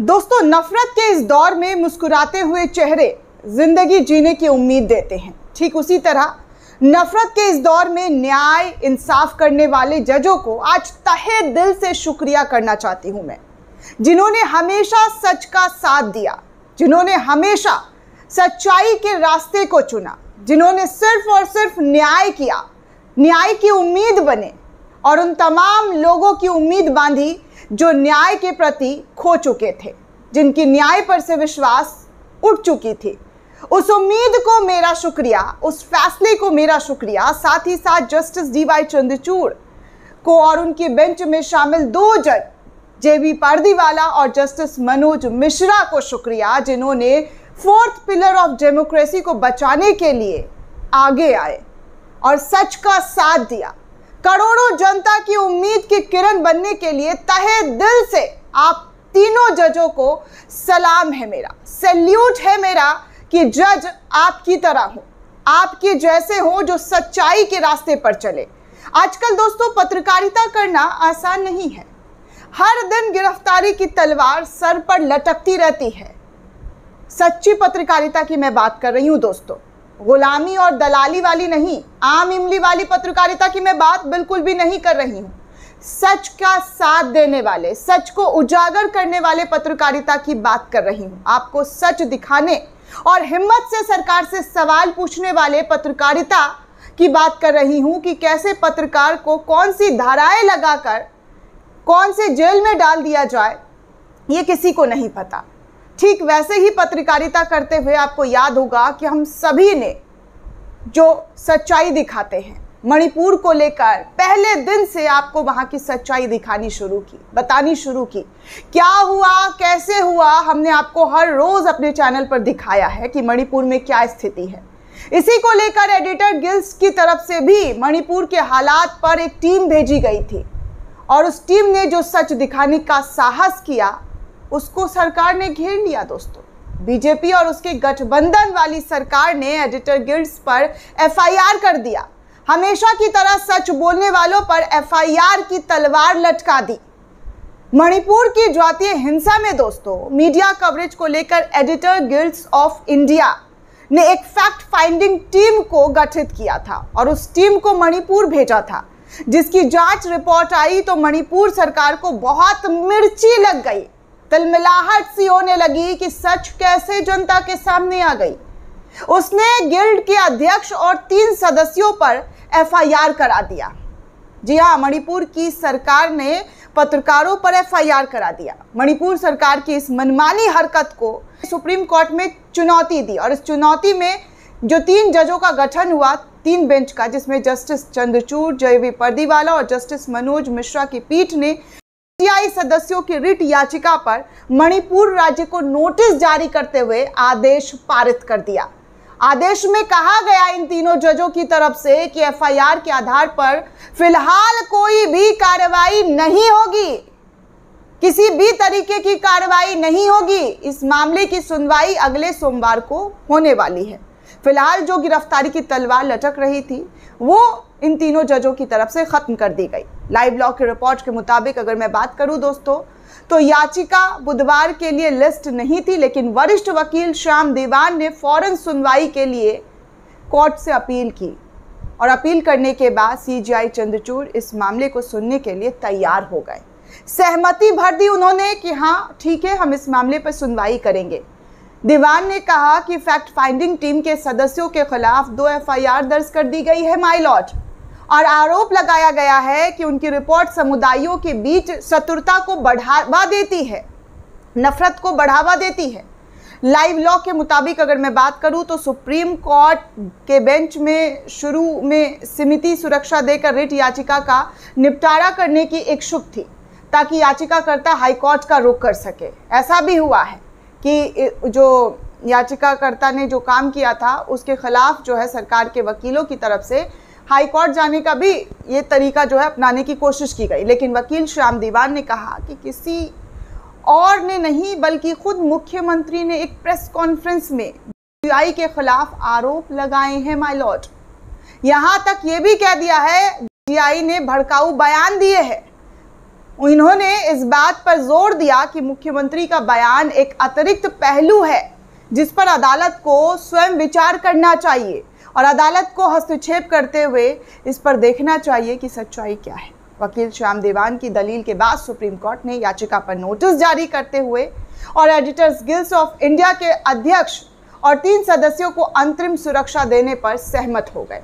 दोस्तों, नफरत के इस दौर में मुस्कुराते हुए चेहरे जिंदगी जीने की उम्मीद देते हैं। ठीक उसी तरह नफरत के इस दौर में न्याय इंसाफ करने वाले जजों को आज तहे दिल से शुक्रिया करना चाहती हूं मैं, जिन्होंने हमेशा सच का साथ दिया, जिन्होंने हमेशा सच्चाई के रास्ते को चुना, जिन्होंने सिर्फ और सिर्फ न्याय किया, न्याय की उम्मीद बने और उन तमाम लोगों की उम्मीद बांधी जो न्याय के प्रति खो चुके थे, जिनकी न्याय पर से विश्वास उठ चुकी थी। उस उम्मीद को मेरा शुक्रिया, उस फैसले को मेरा शुक्रिया, साथ ही साथ जस्टिस डी.वाई. चंद्रचूड़ को और उनकी बेंच में शामिल 2 जज जे.बी. पारदीवाला और जस्टिस मनोज मिश्रा को शुक्रिया, जिन्होंने 4th पिलर ऑफ डेमोक्रेसी को बचाने के लिए आगे आए और सच का साथ दिया। करोड़ों जनता की उम्मीद की किरण बनने के लिए तहे दिल से आप तीनों जजों को सलाम है मेरा, सैल्यूट है मेरा कि जज आपकी तरह हो, आपके जैसे हो जो सच्चाई के रास्ते पर चले। आजकल दोस्तों, पत्रकारिता करना आसान नहीं है। हर दिन गिरफ्तारी की तलवार सर पर लटकती रहती है। सच्ची पत्रकारिता की मैं बात कर रही हूं दोस्तों, गुलामी और दलाली वाली नहीं, आम इमली वाली पत्रकारिता की मैं बात बिल्कुल भी नहीं कर रही हूं। सच का साथ देने वाले, सच को उजागर करने वाले पत्रकारिता की बात कर रही हूं। आपको सच दिखाने और हिम्मत से सरकार से सवाल पूछने वाले पत्रकारिता की बात कर रही हूं कि कैसे पत्रकार को कौन सी धाराएं लगाकर कौन से जेल में डाल दिया जाए, ये किसी को नहीं पता। ठीक वैसे ही पत्रकारिता करते हुए आपको याद होगा कि हम सभी ने जो सच्चाई दिखाते हैं, मणिपुर को लेकर पहले दिन से आपको वहां की सच्चाई दिखानी शुरू की, बतानी शुरू की। क्या हुआ, कैसे हुआ, हमने आपको हर रोज अपने चैनल पर दिखाया है कि मणिपुर में क्या स्थिति है। इसी को लेकर एडिटर गिल्ड्स की तरफ से भी मणिपुर के हालात पर एक टीम भेजी गई थी और उस टीम ने जो सच दिखाने का साहस किया उसको सरकार ने घेर लिया। दोस्तों, बीजेपी और उसके गठबंधन वाली सरकार ने एडिटर गिल्ड्स पर एफआईआर कर दिया। हमेशा की तरह सच बोलने वालों पर एफआईआर की तलवार लटका दी। मणिपुर की जातीय हिंसा में दोस्तों, मीडिया कवरेज को लेकर एडिटर गिल्ड्स ऑफ इंडिया ने एक फैक्ट फाइंडिंग टीम को गठित किया था और उस टीम को मणिपुर भेजा था, जिसकी जांच रिपोर्ट आई तो मणिपुर सरकार को बहुत मिर्ची लग गई, तिलमिलाहट सी होने लगी कि सच कैसे जनता के सामने आ गई। उसने गिल्ड के अध्यक्ष और 3 सदस्यों पर एफआईआर करा दिया। जी हाँ, मणिपुर की सरकार ने पत्रकारों पर एफआईआर करा दिया। मणिपुर सरकार की इस मनमानी हरकत को सुप्रीम कोर्ट में चुनौती दी और इस चुनौती में जो 3 जजों का गठन हुआ, 3 बेंच का, जिसमें जस्टिस चंद्रचूड़, जे.बी. पारदीवाला और जस्टिस मनोज मिश्रा की पीठ ने सीआई सदस्यों की रिट याचिका पर मणिपुर राज्य को नोटिस जारी करते हुए आदेश पारित कर दिया। आदेश में कहा गया इन तीनों जजों की तरफ से कि एफआईआर के आधार पर फिलहाल कोई भी कार्रवाई नहीं होगी, किसी भी तरीके की कार्रवाई नहीं होगी। इस मामले की सुनवाई अगले सोमवार को होने वाली है। फिलहाल जो गिरफ्तारी की तलवार लटक रही थी वो इन तीनों जजों की तरफ से खत्म कर दी गई। लाइव लॉ की रिपोर्ट के मुताबिक अगर मैं बात करूं दोस्तों, तो याचिका बुधवार के लिए लिस्ट नहीं थी, लेकिन वरिष्ठ वकील श्याम देवान ने फौरन सुनवाई के लिए कोर्ट से अपील की और अपील करने के बाद सीजेआई चंद्रचूड़ इस मामले को सुनने के लिए तैयार हो गए। सहमति भर दी उन्होंने कि हाँ ठीक है, हम इस मामले पर सुनवाई करेंगे। दीवान ने कहा कि फैक्ट फाइंडिंग टीम के सदस्यों के खिलाफ 2 एफआईआर दर्ज कर दी गई है माय लॉर्ड, और आरोप लगाया गया है कि उनकी रिपोर्ट समुदायों के बीच शत्रुता को बढ़ावा देती है, नफरत को बढ़ावा देती है। लाइव लॉ के मुताबिक अगर मैं बात करूं तो सुप्रीम कोर्ट के बेंच में शुरू में समिति सुरक्षा देकर रिट याचिका का निपटारा करने की इच्छुक थी ताकि याचिकाकर्ता हाईकोर्ट का रुख कर सके। ऐसा भी हुआ है कि जो याचिकाकर्ता ने जो काम किया था उसके खिलाफ जो है सरकार के वकीलों की तरफ से हाई कोर्ट जाने का भी ये तरीका जो है अपनाने की कोशिश की गई, लेकिन वकील श्याम देवान ने कहा कि किसी और ने नहीं बल्कि खुद मुख्यमंत्री ने एक प्रेस कॉन्फ्रेंस में सीआई के खिलाफ आरोप लगाए हैं माय लॉर्ड। यहाँ तक ये भी कह दिया है, सीआई ने भड़काऊ बयान दिए हैं। इन्होंने इस बात पर जोर दिया कि मुख्यमंत्री का बयान एक अतिरिक्त पहलू है जिस पर अदालत को स्वयं विचार करना चाहिए और अदालत को हस्तक्षेप करते हुए इस पर देखना चाहिए कि सच्चाई क्या है। वकील श्याम देवान की दलील के बाद सुप्रीम कोर्ट ने याचिका पर नोटिस जारी करते हुए और एडिटर्स गिल्ड ऑफ इंडिया के अध्यक्ष और 3 सदस्यों को अंतरिम सुरक्षा देने पर सहमत हो गए।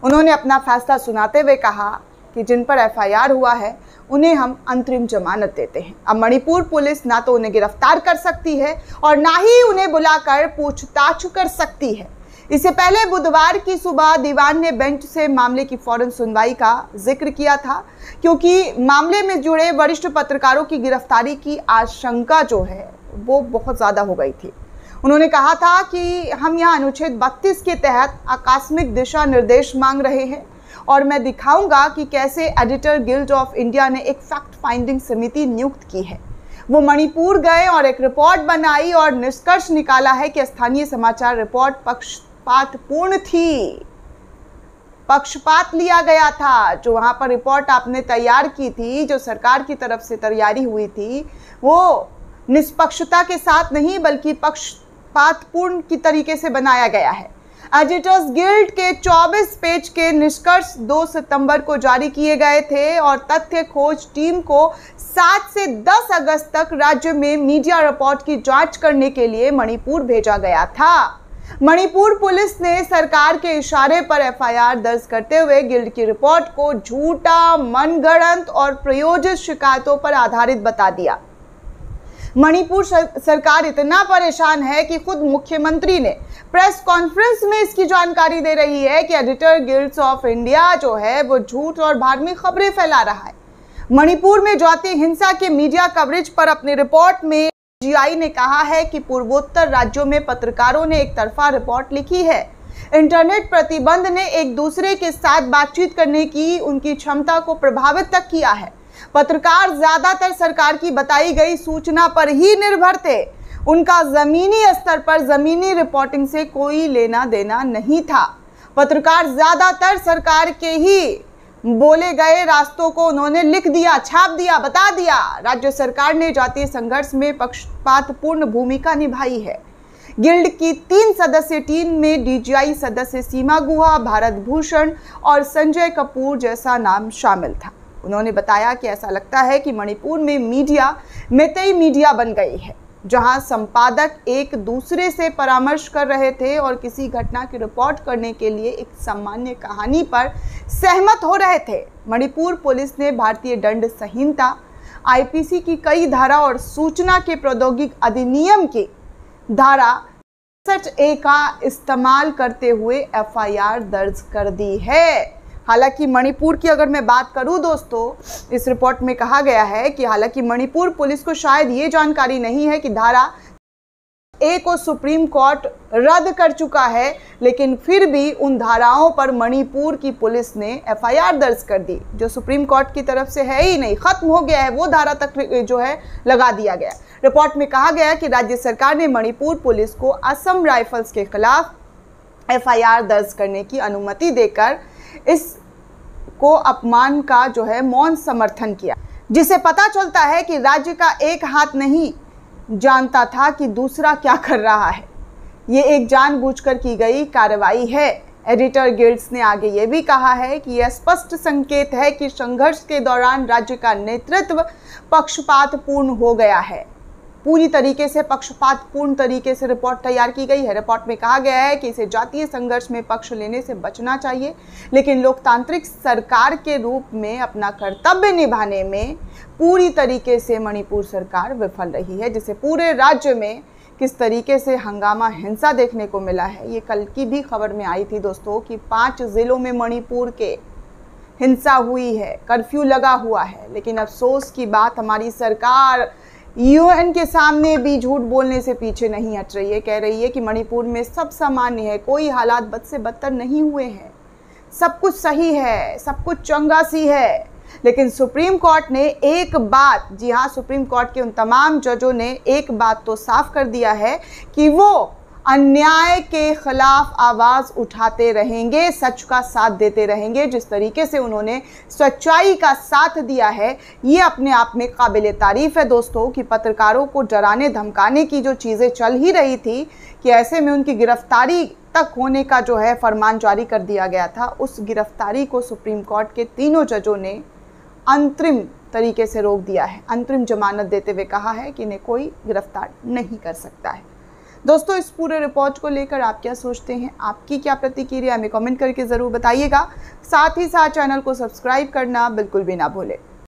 उन्होंने अपना फैसला सुनाते हुए कहा कि जिन पर एफआईआर हुआ है उन्हें हम अंतरिम जमानत देते हैं। अब मणिपुर पुलिस ना तो उन्हें गिरफ्तार कर सकती है और ना ही उन्हें बुलाकर पूछताछ कर सकती है। इससे पहले बुधवार की सुबह दीवान ने बेंच से मामले की फौरन सुनवाई का जिक्र किया था, क्योंकि मामले में जुड़े वरिष्ठ पत्रकारों की गिरफ्तारी की आशंका जो है वो बहुत ज़्यादा हो गई थी। उन्होंने कहा था कि हम यहाँ अनुच्छेद 32 के तहत आकस्मिक दिशा निर्देश मांग रहे हैं और मैं दिखाऊंगा कि कैसे एडिटर गिल्ड ऑफ इंडिया ने एक फैक्ट फाइंडिंग समिति नियुक्त की है। वो मणिपुर गए और एक रिपोर्ट बनाई और निष्कर्ष निकाला है कि स्थानीय समाचार रिपोर्ट पक्षपातपूर्ण थी। पक्षपात लिया गया था। जो वहाँ पर रिपोर्ट आपने तैयार की थी, जो सरकार की तरफ से तैयारी हुई थी, वो निष्पक्षता के साथ नहीं बल्कि पक्षपातपूर्ण की तरीके से बनाया गया है। एडिटर्स गिल्ड के 24 पेज के निष्कर्ष 2 सितंबर को जारी किए गए थे और तथ्य खोज टीम को 7 से 10 अगस्त तक राज्य में मीडिया रिपोर्ट की जांच करने के लिए मणिपुर भेजा गया था। मणिपुर पुलिस ने सरकार के इशारे पर एफआईआर दर्ज करते हुए गिल्ड की रिपोर्ट को झूठा, मनगढ़ंत और प्रायोजित शिकायतों पर आधारित बता दिया। मणिपुर सरकार इतना परेशान है कि खुद मुख्यमंत्री ने प्रेस कॉन्फ्रेंस में इसकी जानकारी दे रही है कि एडिटर गिल्ड्स ऑफ इंडिया जो है वो झूठ और धार्मिक खबरें फैला रहा है। मणिपुर में जातीय हिंसा के मीडिया कवरेज पर अपनी रिपोर्ट में जीआई ने कहा है कि पूर्वोत्तर राज्यों में पत्रकारों ने एक तरफा रिपोर्ट लिखी है। इंटरनेट प्रतिबंध ने एक दूसरे के साथ बातचीत करने की उनकी क्षमता को प्रभावित तक किया है। पत्रकार ज्यादातर सरकार की बताई गई सूचना पर ही निर्भर थे। उनका जमीनी स्तर पर जमीनी रिपोर्टिंग से कोई लेना देना नहीं था। पत्रकार ज्यादातर सरकार के ही बोले गए रास्तों को उन्होंने लिख दिया, छाप दिया, बता दिया। राज्य सरकार ने जातीय संघर्ष में पक्षपातपूर्ण भूमिका निभाई है। गिल्ड की 3 सदस्यीय टीम में डीजीआई सदस्य सीमा गुहा, भारत भूषण और संजय कपूर जैसा नाम शामिल था। उन्होंने बताया कि ऐसा लगता है कि मणिपुर में मीडिया मेतई मीडिया बन गई है, जहां संपादक एक दूसरे से परामर्श कर रहे थे और किसी घटना की रिपोर्ट करने के लिए एक सामान्य कहानी पर सहमत हो रहे थे। मणिपुर पुलिस ने भारतीय दंड संहिता, आईपीसी की कई धारा और सूचना के प्रौद्योगिकी अधिनियम की धारा 67A का इस्तेमाल करते हुए एफआईआर दर्ज कर दी है। हालांकि मणिपुर की अगर मैं बात करूं दोस्तों, इस रिपोर्ट में कहा गया है कि हालांकि मणिपुर पुलिस को शायद ये जानकारी नहीं है कि धारा ए को सुप्रीम कोर्ट रद्द कर चुका है, लेकिन फिर भी उन धाराओं पर मणिपुर की पुलिस ने एफआईआर दर्ज कर दी, जो सुप्रीम कोर्ट की तरफ से है ही नहीं, खत्म हो गया है, वो धारा तक जो है लगा दिया गया। रिपोर्ट में कहा गया कि राज्य सरकार ने मणिपुर पुलिस को असम राइफल्स के खिलाफ एफआईआर दर्ज करने की अनुमति देकर इस को अपमान का जो है मौन समर्थन किया, जिसे पता चलता है कि राज्य का एक हाथ नहीं जानता था कि दूसरा क्या कर रहा है। ये एक जानबूझकर की गई कार्रवाई है। एडिटर गिल्ड्स ने आगे ये भी कहा है कि यह स्पष्ट संकेत है कि संघर्ष के दौरान राज्य का नेतृत्व पक्षपातपूर्ण हो गया है। पूरी तरीके से पक्षपातपूर्ण तरीके से रिपोर्ट तैयार की गई है। रिपोर्ट में कहा गया है कि इसे जातीय संघर्ष में पक्ष लेने से बचना चाहिए, लेकिन लोकतांत्रिक सरकार के रूप में अपना कर्तव्य निभाने में पूरी तरीके से मणिपुर सरकार विफल रही है, जिसे पूरे राज्य में किस तरीके से हंगामा हिंसा देखने को मिला है। ये कल की भी खबर में आई थी दोस्तों कि 5 जिलों में मणिपुर के हिंसा हुई है, कर्फ्यू लगा हुआ है, लेकिन अफसोस की बात हमारी सरकार यूएन के सामने भी झूठ बोलने से पीछे नहीं हट रही है। कह रही है कि मणिपुर में सब सामान्य है, कोई हालात बद से बदतर नहीं हुए हैं, सब कुछ सही है, सब कुछ चंगा सी है। लेकिन सुप्रीम कोर्ट ने एक बात, जी हाँ, सुप्रीम कोर्ट के उन तमाम जजों ने एक बात तो साफ कर दिया है कि वो अन्याय के खिलाफ आवाज़ उठाते रहेंगे, सच का साथ देते रहेंगे। जिस तरीके से उन्होंने सच्चाई का साथ दिया है, ये अपने आप में काबिल तारीफ़ है दोस्तों। कि पत्रकारों को डराने धमकाने की जो चीज़ें चल ही रही थी कि ऐसे में उनकी गिरफ्तारी तक होने का जो है फरमान जारी कर दिया गया था, उस गिरफ्तारी को सुप्रीम कोर्ट के तीनों जजों ने अंतरिम तरीके से रोक दिया है। अंतरिम जमानत देते हुए कहा है कि इन्हें कोई गिरफ्तार नहीं कर सकता है। दोस्तों, इस पूरे रिपोर्ट को लेकर आप क्या सोचते हैं, आपकी क्या प्रतिक्रिया, हमें कमेंट करके ज़रूर बताइएगा। साथ ही साथ चैनल को सब्सक्राइब करना बिल्कुल भी ना भूलें।